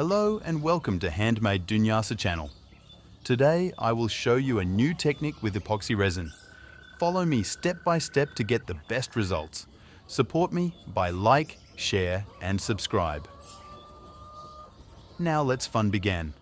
Hello and welcome to HandMade Dunyasa channel. Today I will show you a new technique with epoxy resin. Follow me step by step to get the best results. Support me by like, share and subscribe. Now let's fun begin.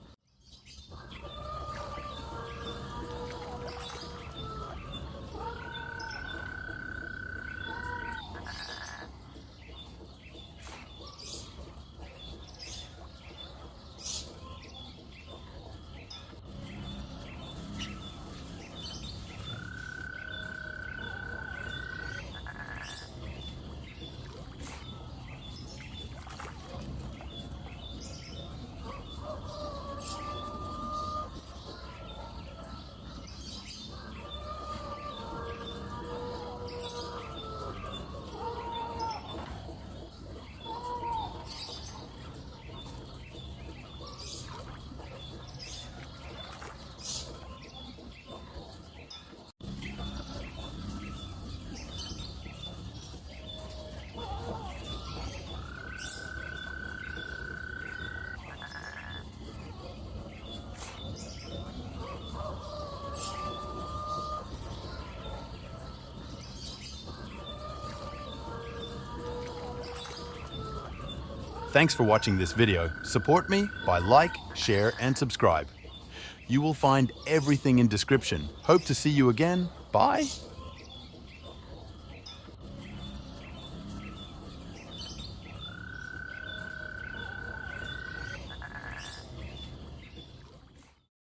Thanks for watching this video. Support me by like, share and subscribe. You will find everything in description. Hope to see you again. Bye.